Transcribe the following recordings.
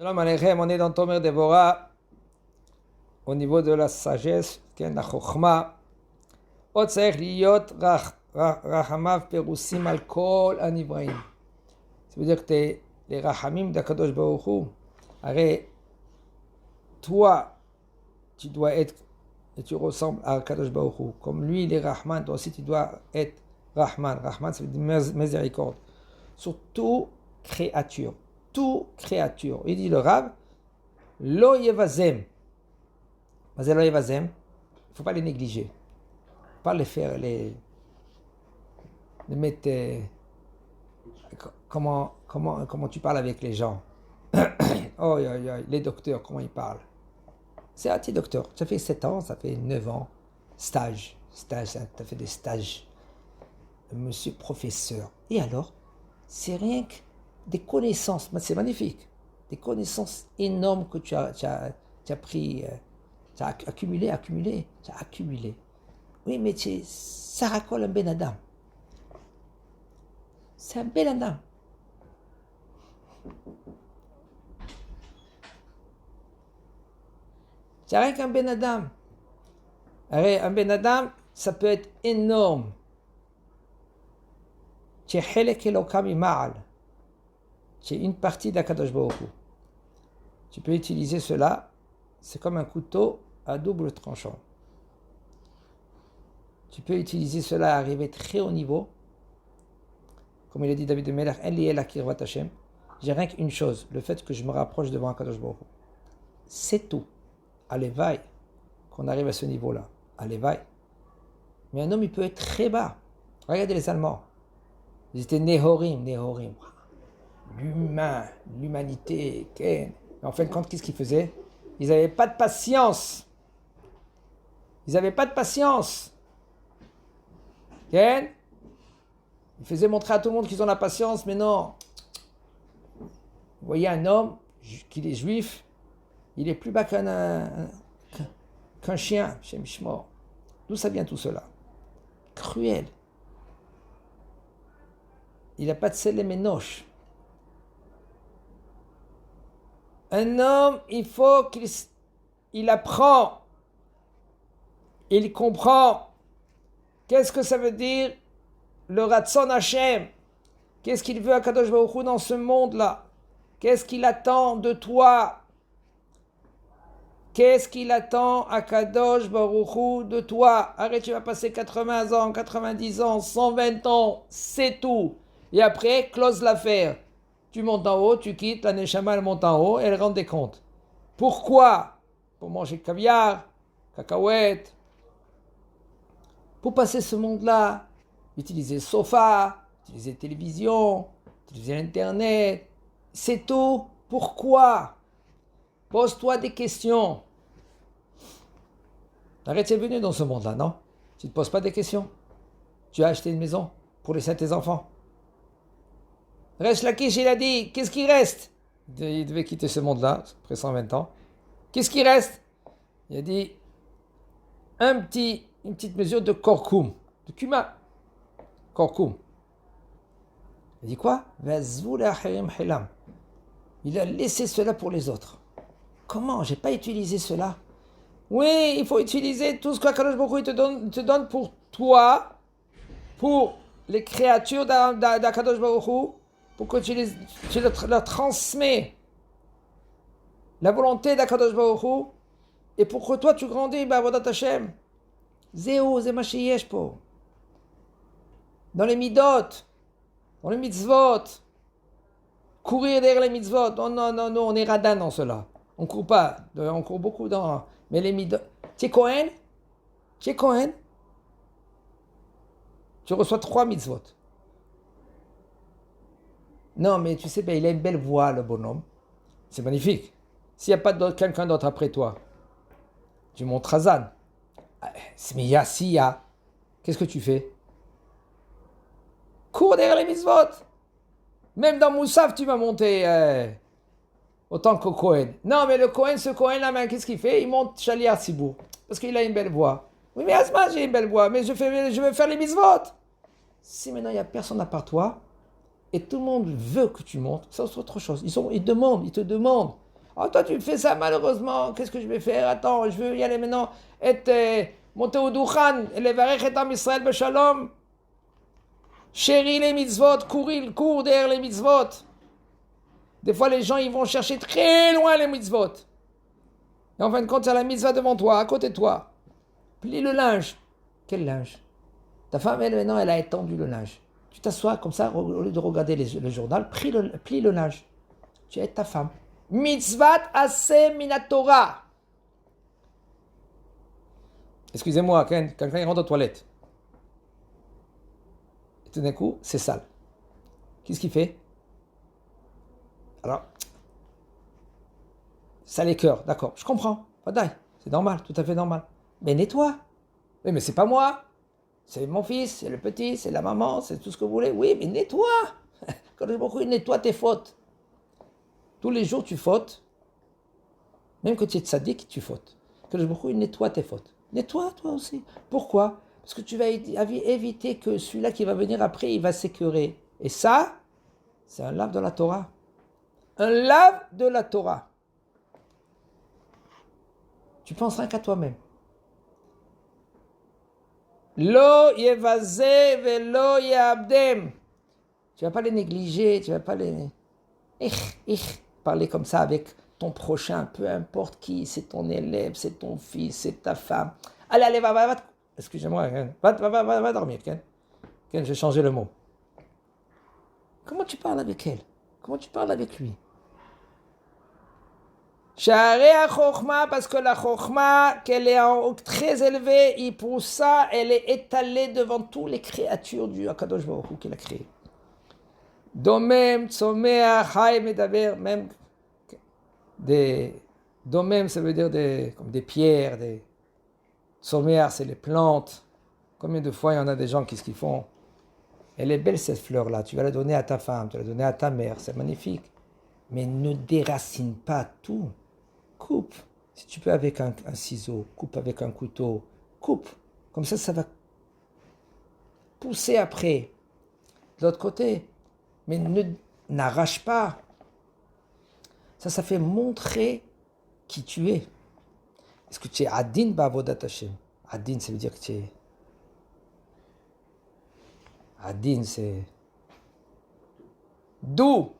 Shalom Aleichem, on est dans Tomer Devorah, au niveau de la sagesse, la chokhma. Od tzarich liyot rachamav perusim al kol hanivraim. Ça veut dire que les rachamim d'Akadosh Baruch Hu, arrête, toi, tu dois être, et tu ressembles à Akadosh Baruch Hu. Comme lui, il est Rahman, toi aussi tu dois être Rahman. Rahman, ça veut dire miséricorde. Sur toute créature. Toute créature. Il dit le Rav, Lo yevazem. Mais lo yevazem, il ne faut pas les négliger. Il ne faut pas les faire, les mettre. Comment tu parles avec les gens. Oh, les docteurs, comment ils parlent. C'est un petit docteur. Ça fait 7 ans, ça fait 9 ans. Stage, tu as fait des stages. Monsieur professeur. Et alors, c'est rien que des connaissances. C'est magnifique. Des connaissances énormes que tu as pris, tu as accumulé. Oui, mais ça racole un Ben Adam. C'est un Ben Adam. C'est rien qu'un Ben Adam. Un Ben Adam, ça peut être énorme. C'est une partie d'Akadosh Baruch Hu. Tu peux utiliser cela, c'est comme un couteau à double tranchant. Tu peux utiliser cela à arriver très haut niveau. Comme il a dit David de Melech, j'ai rien qu'une chose, le fait que je me rapproche devant Akadosh Baruch Hu. C'est tout. Allez, vaille, qu'on arrive à ce niveau-là. Allez, vaille. Mais un homme, il peut être très bas. Regardez les Allemands. Ils étaient Nehorim. L'humanité. Mais en fin de compte, qu'est-ce qu'ils faisaient? Ils n'avaient pas de patience. Ils faisaient montrer à tout le monde qu'ils ont la patience, mais non. Vous voyez un homme, qu'il est juif, il est plus bas qu'un chien, chez Mishmor. D'où ça vient tout cela? Cruel. Il n'a pas de sel et ménoche. Un homme, il faut qu'il apprend, il comprend. Qu'est-ce que ça veut dire le Ratzon Hashem? Qu'est-ce qu'il veut à Kadosh Baruch Hu dans ce monde-là? Qu'est-ce qu'il attend de toi? Qu'est-ce qu'il attend à Kadosh Baruch Hu de toi? Arrête, tu vas passer 80 ans, 90 ans, 120 ans, c'est tout. Et après, close l'affaire. Tu montes en haut, tu quittes, la Neshama elle monte en haut, elle rend des comptes. Pourquoi? Pour manger caviar, cacahuètes. Pour passer ce monde-là, utiliser le sofa, utiliser la télévision, utiliser l'internet. C'est tout. Pourquoi? Pose-toi des questions. Arrête, c'est venu dans ce monde-là, non? Tu ne te poses pas des questions. Tu as acheté une maison pour laisser à tes enfants. Resh Lakish, il a dit, qu'est-ce qui reste? Il devait quitter ce monde-là, après 120 ans. Qu'est-ce qui reste? Il a dit, une petite mesure de korkoum, de cumin. Korkoum. Il a dit quoi? Il a laissé cela pour les autres. Comment? J'ai pas utilisé cela. Oui, il faut utiliser tout ce qu'Akadosh Baruch Hu te donne pour toi, pour les créatures d'Akadosh Baruch Hu, pour que tu leur transmets la volonté d'Akadosh Baruch Hu, et pour que toi tu grandis, Avodat Hashem. Zéo, zé ma sheyesh po. Dans les midot, dans les mitzvot, courir derrière les mitzvot. Non, on est radin dans cela. On court pas, on court beaucoup dans... Mais les midot... Tu es Kohen? Tu reçois 3 mitzvot. Non, mais tu sais, il a une belle voix, le bonhomme. C'est magnifique. S'il n'y a pas quelqu'un d'autre après toi, tu montres Hazan. Mais s'il y a, qu'est-ce que tu fais? Cours derrière les mitzvot. Même dans Moussaf, tu vas monter autant que Cohen. Non, mais ce Cohen-là, qu'est-ce qu'il fait? Il monte Shaliar Sibour. Parce qu'il a une belle voix. Oui, mais Asma, j'ai une belle voix, mais je veux faire les mitzvot. Si maintenant il n'y a personne à part toi, et tout le monde veut que tu montes, ça c'est autre chose. Ils te demandent. Oh, toi, tu fais ça malheureusement. Qu'est-ce que je vais faire? Attends, je veux y aller maintenant. Monter au Dukhan. Et les varech et Am Israël Beshalom. Chéris les mitzvot. Cours derrière les mitzvot. Des fois, les gens, ils vont chercher très loin les mitzvot. Et en fin de compte, c'est la mitzvah devant toi, à côté de toi. Plie le linge. Quel linge? Ta femme, elle, maintenant, elle a étendu le linge. Tu t'assois comme ça, au lieu de regarder le journal, plie le linge. Tu aides ta femme. Mitzvat aseh minatora. Excusez-moi, quelqu'un rentre aux toilettes. Et tout d'un coup, c'est sale. Qu'est-ce qu'il fait? Alors, ça l'écœure, d'accord, je comprends. C'est normal, tout à fait normal. Mais nettoie. Oui, mais c'est pas moi. C'est mon fils, c'est le petit, c'est la maman, c'est tout ce que vous voulez. Oui, mais nettoie. Quand il nettoie tes fautes. Tous les jours, tu fautes. Même que tu es tzaddik, tu fautes. Que il nettoie tes fautes. Nettoie, toi aussi. Pourquoi? Parce que tu vas éviter que celui-là qui va venir après, il va s'écœurer. Et ça, c'est un lave de la Torah. Un lave de la Torah. Tu penses rien qu'à toi-même. Lo yevazeh velo yabdem. Tu vas pas les négliger, tu vas pas les... Parler comme ça avec ton prochain, peu importe qui, c'est ton élève, c'est ton fils, c'est ta femme. Allez, va. Excusez-moi, va dormir, Ken. Ken, j'ai changé le mot. Comment tu parles avec elle? Comment tu parles avec lui? Sha'arei ha-chokhma, parce que la chokhma, qu'elle est très élevée, et pour ça, elle est étalée devant toutes les créatures du Akadosh Baruch Hu qu'il a créé. Domem, tzomea, chai, medaber, même des... Domem, ça veut dire comme des pierres, des... Tzomea, c'est les plantes. Combien de fois il y en a des gens, qu'est-ce qu'ils font? Elle est belle cette fleur-là, tu vas la donner à ta femme, tu vas la donner à ta mère, c'est magnifique. Mais ne déracine pas tout. Coupe. Si tu peux avec un ciseau, coupe avec un couteau, coupe. Comme ça va pousser après. De l'autre côté. Mais n'arrache pas. Ça fait montrer qui tu es. Est-ce que tu es Adin Ba'avodat Hashem? Adin, ça veut dire que tu es... Adin, c'est... doux.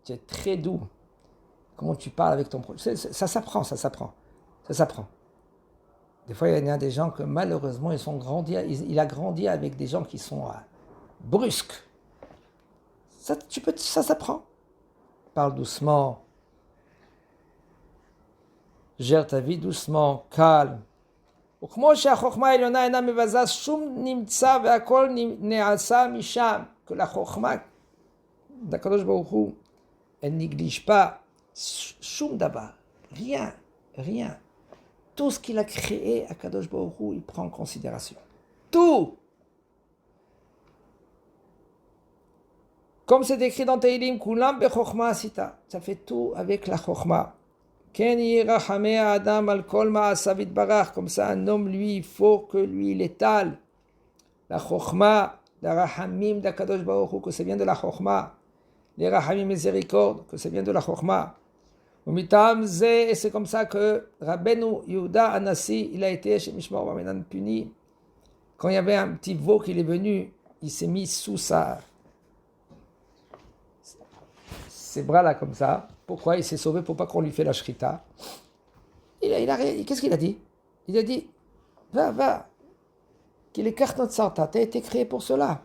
Tu es très doux. Comment tu parles avec ton proche. Ça s'apprend. Des fois, il y a des gens que malheureusement, il a grandi avec des gens qui sont brusques. Ça s'apprend. Parle doucement. Gère ta vie doucement, calme. Que la chokhma d'Akadosh Baruch Hu, elle néglige pas shum dabar, rien. Tout ce qu'il a créé, Akadosh Baruch Hu, il prend en considération. Tout. Comme c'est écrit dans Tehillim, Kulam bechokma asita. Ça fait tout avec la chokhma. Ken yirachameh adam al kol ma'asav yitbarach. Comme ça, un homme, lui, il faut que lui, il étale la chokhma, la rahamim d'Akadosh Baruch Hu, que ça vient de la chokhma. Les rahamim miséricorde, que ça vient de la chokhma. Et c'est comme ça que Rabbeinu Yehuda Anassi, il a été chez Mishmor Baminan puni. Quand il y avait un petit veau qui est venu, il s'est mis sous ses bras là comme ça. Pourquoi? Il s'est sauvé pour pas qu'on lui fait la shrita. Qu'est-ce qu'il a dit? Il a dit, va, qu'il écarte notre sarta, tu as été créé pour cela.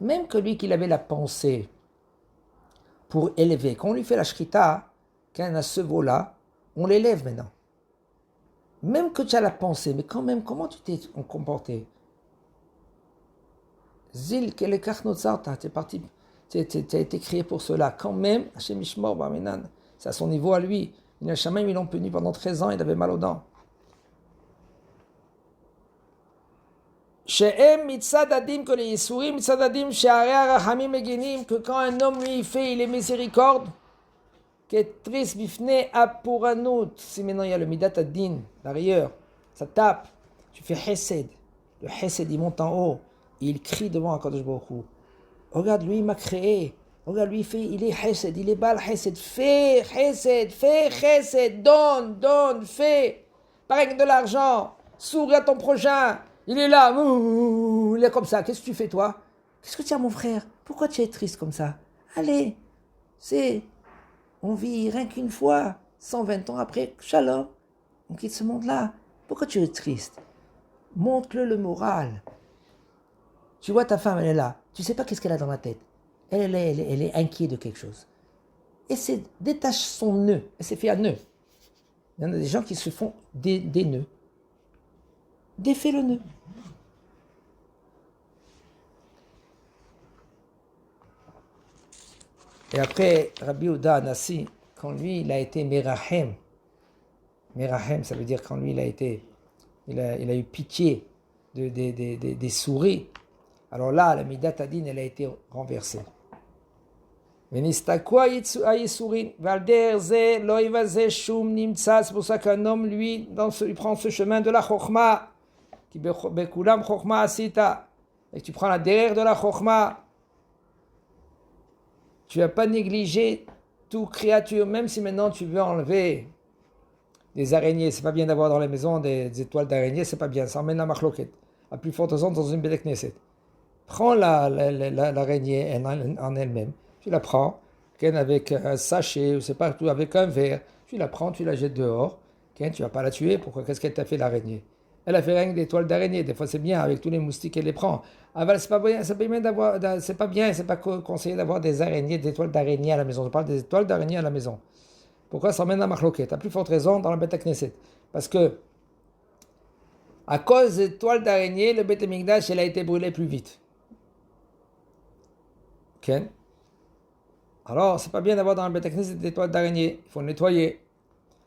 Même que lui qu'il avait la pensée pour élever, quand on lui fait la shrita, quand on a ce veau-là, on l'élève maintenant. Même que tu as la pensée, mais quand même, comment tu t'es comporté? Zil, quel écart notre sarta, tu as été créé pour cela. Quand même, Hashem Ishmor Baminan, c'est à son niveau à lui. Il a jamais ils l'ont puni pendant 13 ans, il avait mal aux dents. She'em mitzadadim que les yisurim mitzadadim she'arei harachamim meginim, que quand un homme lui fait, il est miséricorde. Ketris bifne apuranut. Si maintenant il y a le midat ad-din, l'arrière, ça tape, tu fais chesed. Le chesed il monte en haut, et il crie devant Akadosh Baruch Hu. Regarde, lui il m'a créé. Regarde, lui, il est chesed, il est bal chesed. Fais chesed, donne, fais. Pareil que de l'argent, souris à ton prochain. Il est là, il est comme ça. Qu'est-ce que tu fais, toi? Qu'est-ce que tu as, mon frère? Pourquoi tu es triste comme ça? Allez, on vit rien qu'une fois. 120 ans après, shalom. On quitte ce monde-là. Pourquoi tu es triste? Montre-le le moral. Tu vois, ta femme, elle est là. Tu ne sais pas qu'est-ce qu'elle a dans la tête. Elle est inquiète de quelque chose. Et détache son nœud. Elle s'est fait un nœud. Il y en a des gens qui se font des nœuds. Défais le nœud. Et après, Rabbi Ouda Anassi, quand lui, il a été Merahem. Merahem, ça veut dire quand lui, il a eu pitié des souris. Alors là, la Midat Adin, elle a été renversée. C'est pour ça qu'un homme, lui, il prend ce chemin de la Chokhma. Et tu prends la derrière de la Chokhma. Tu ne vas pas négliger toute créature, même si maintenant tu veux enlever des araignées. C'est pas bien d'avoir dans les maisons des étoiles d'araignées, c'est pas bien. Ça emmène la machloket. À plus forte raison dans une belle knesset. Prends l'araignée en elle-même. Tu la prends, avec un sachet, ou c'est pas tout, avec un verre. Tu la prends, tu la jettes dehors. Tu ne vas pas la tuer. Pourquoi? Qu'est-ce qu'elle t'a fait, l'araignée? Elle a fait rien que des toiles d'araignée. Des fois, c'est bien avec tous les moustiques qu'elle les prend. C'est pas bien, c'est pas conseillé d'avoir des araignées, des toiles d'araignée à la maison. Je parle des toiles d'araignée à la maison. Pourquoi ça emmène à machloket? À plus forte raison dans la Beth Knesset. Parce que, à cause des toiles d'araignée, le Beth Mikdash, elle a été brûlé plus vite. Ok? Alors, c'est pas bien d'avoir dans la Beth Knesset des toiles d'araignée. Il faut le nettoyer.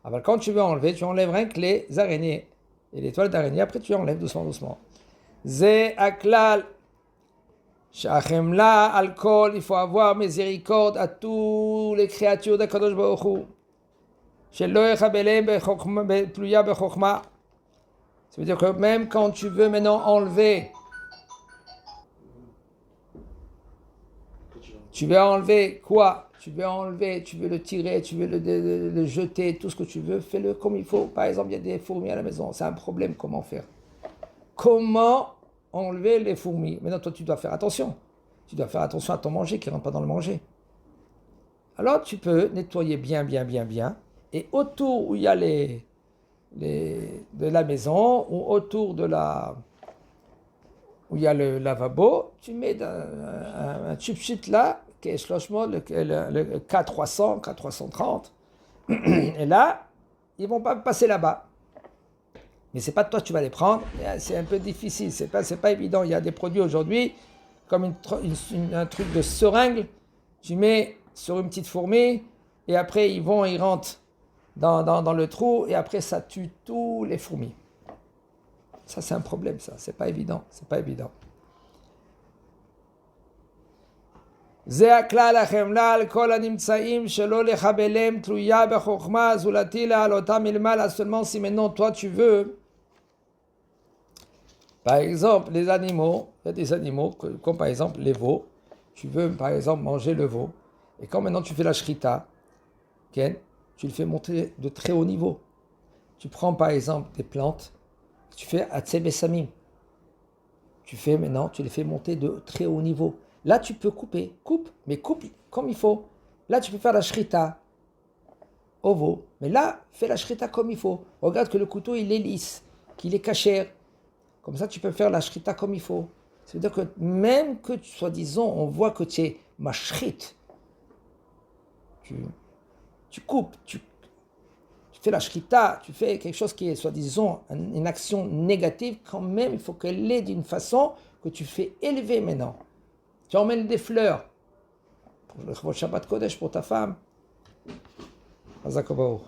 Alors, quand tu veux enlever, tu enlèves rien que les araignées. Et les toiles d'araignée, après tu enlèves doucement. Zé aklal. Shachemla alcool, il faut avoir miséricorde à toutes les créatures de Kadosh Baruch Hu. Shelo echabelem pluya bechokma. Ça veut dire que même quand tu veux maintenant enlever, tu veux enlever quoi? Tu veux le tirer, tu veux le jeter, tout ce que tu veux, fais-le comme il faut. Par exemple, il y a des fourmis à la maison, c'est un problème, comment faire? Comment enlever les fourmis? Maintenant, toi, tu dois faire attention. Tu dois faire attention à ton manger qui ne rentre pas dans le manger. Alors, tu peux nettoyer bien. Et autour où il y a de la maison, ou autour où il y a le lavabo, tu mets un chip là, qui est le K300, K330. Et là, ils ne vont pas passer là-bas. Mais c'est pas toi tu vas les prendre, c'est un peu difficile, c'est pas évident. Il y a des produits aujourd'hui, comme un truc de seringue, tu mets sur une petite fourmi, et après ils rentrent dans le trou, et après ça tue tous les fourmis. Ça c'est un problème, ça, c'est pas évident. Seulement si maintenant toi tu veux. Par exemple, les animaux, il y a des animaux, comme par exemple les veaux. Tu veux par exemple manger le veau. Et quand maintenant tu fais la shrita, tu le fais monter de très haut niveau. Tu prends par exemple des plantes, tu fais atzeb et samim. Tu les fais monter de très haut niveau. Là tu peux coupe comme il faut. Là tu peux faire la shrita au veau. Mais là, fais la shrita comme il faut. Regarde que le couteau il est lisse, qu'il est kasher. Comme ça, tu peux faire la shrita comme il faut. Ça veut dire que même que, soi-disant, on voit que tu es mashrit, tu coupes, tu fais la shrita, tu fais quelque chose qui est, soi-disant, une action négative, quand même, il faut qu'elle l'ait d'une façon que tu fais élever maintenant. Tu emmènes des fleurs pour le Shabbat Kodesh pour ta femme. Hazak Baruch.